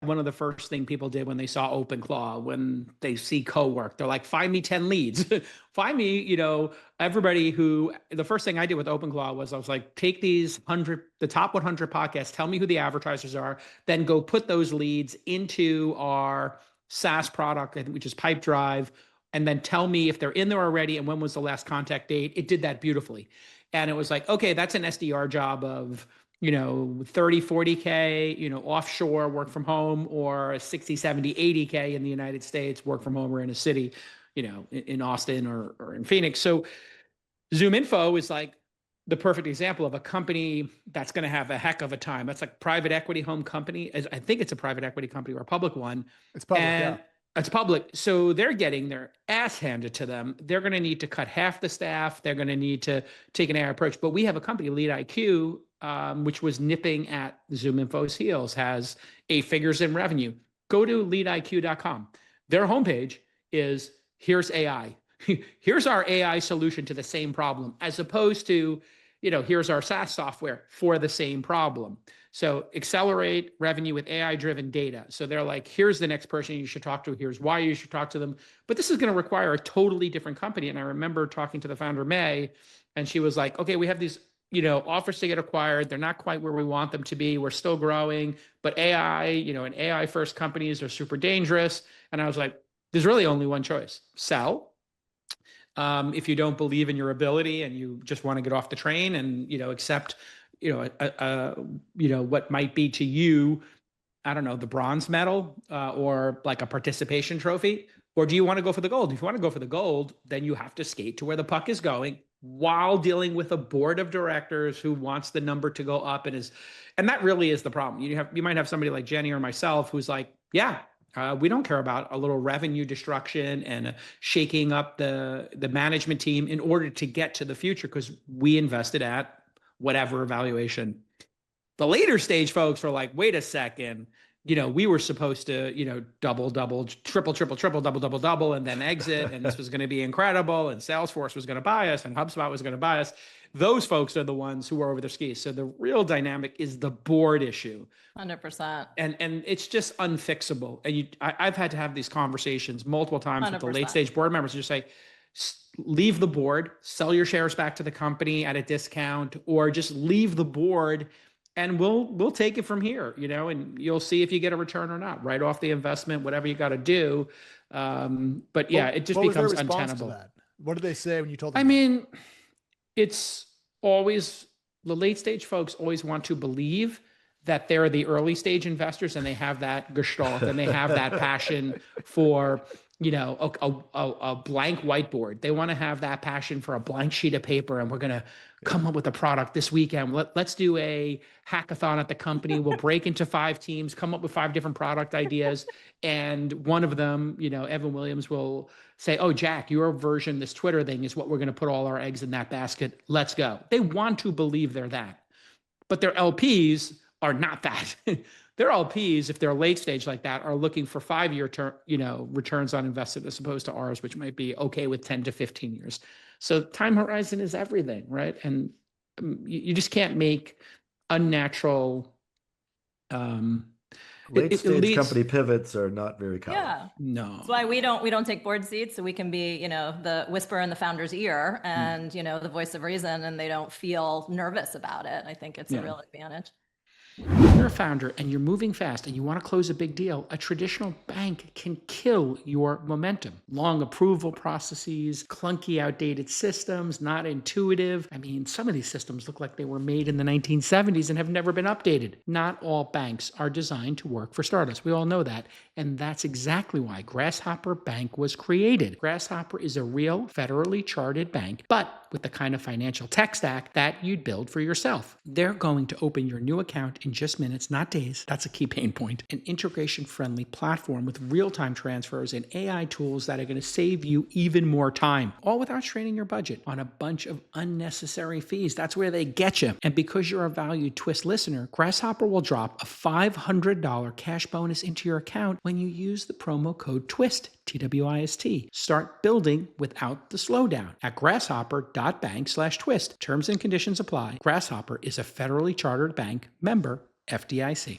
one of the first thing people did when they saw OpenClaw, when they see co-work, they're like, find me 10 leads. Find me, everybody who, the first thing I did with OpenClaw was I was like, take the top 100 podcasts, tell me who the advertisers are, then go put those leads into our SaaS product, which is Pipedrive, and then tell me if they're in there already and when was the last contact date. It did that beautifully. And it was like, okay, that's an SDR job of 30, 40K, offshore work from home, or 60, 70, 80K in the United States, work from home or in a city, in Austin or in Phoenix. So Zoom Info is like the perfect example of a company that's going to have a heck of a time. That's like private equity home company. I think it's a private equity company or a public one. It's public, and yeah. It's public. So they're getting their ass handed to them. They're going to need to cut half the staff. They're going to need to take an AI approach. But we have a company, Lead IQ, which was nipping at Zoom Info's heels, has 8 figures in revenue. Go to leadiq.com. Their homepage is, here's AI. Here's our AI solution to the same problem, as opposed to, here's our SaaS software for the same problem. So accelerate revenue with AI-driven data. So they're like, here's the next person you should talk to. Here's why you should talk to them. But this is going to require a totally different company. And I remember talking to the founder, May, and she was like, okay, we have these, offers to get acquired. They're not quite where we want them to be. We're still growing, but AI, and AI first companies are super dangerous. And I was like, there's really only one choice: sell. If you don't believe in your ability and you just want to get off the train and, accept, what might be to you, I don't know, the bronze medal or like a participation trophy, or do you want to go for the gold? If you want to go for the gold, then you have to skate to where the puck is going while dealing with a board of directors who wants the number to go up and that really is the problem. You might have somebody like Jenny or myself who's like, yeah, we don't care about a little revenue destruction and shaking up the management team in order to get to the future because we invested at whatever valuation. The later stage folks were like, wait a second, we were supposed to, double, triple, double, and then exit. And this was going to be incredible. And Salesforce was going to buy us and HubSpot was going to buy us. Those folks are the ones who are over their skis. So the real dynamic is the board issue. 100%. And it's just unfixable. And I've had to have these conversations multiple times 100%. With the late stage board members, just say, leave the board, sell your shares back to the company at a discount, or just leave the board and we'll take it from here, and you'll see if you get a return or not, write off the investment, whatever you got to do. But yeah, it just becomes untenable. What did they say when you told them? I mean, it's always the late stage folks always want to believe that they're the early stage investors and they have that gestalt and they have that passion for, a blank whiteboard. They want to have that passion for a blank sheet of paper and we're going to come up with a product this weekend. Let's do a hackathon at the company. We'll break into 5 teams, come up with 5 different product ideas. And one of them, Evan Williams will say, oh, Jack, your version, this Twitter thing is what we're going to put all our eggs in that basket. Let's go. They want to believe they're that, but their LPs are not that. Their LPs, if they're late stage like that, are looking for 5-year returns on invested as opposed to ours, which might be okay with 10 to 15 years. So time horizon is everything, right? And you just can't make unnatural. Late stage company pivots are not very common. Yeah, no. That's why we don't take board seats, so we can be, the whisper in the founder's ear and the voice of reason, and they don't feel nervous about it. I think it's a real advantage. If you're a founder and you're moving fast and you want to close a big deal, a traditional bank can kill your momentum. Long approval processes, clunky, outdated systems, not intuitive. I mean, some of these systems look like they were made in the 1970s and have never been updated. Not all banks are designed to work for startups. We all know that. And that's exactly why Grasshopper Bank was created. Grasshopper is a real federally chartered bank, but with the kind of financial tech stack that you'd build for yourself. They're going to open your new account in just minutes, not days. That's a key pain point. An integration-friendly platform with real-time transfers and AI tools that are going to save you even more time, all without straining your budget on a bunch of unnecessary fees. That's where they get you. And because you're a valued Twist listener, Grasshopper will drop a $500 cash bonus into your account when you use the promo code TWIST, TWIST. Start building without the slowdown at grasshopper.bank/twist. Terms and conditions apply. Grasshopper is a federally chartered bank, member FDIC.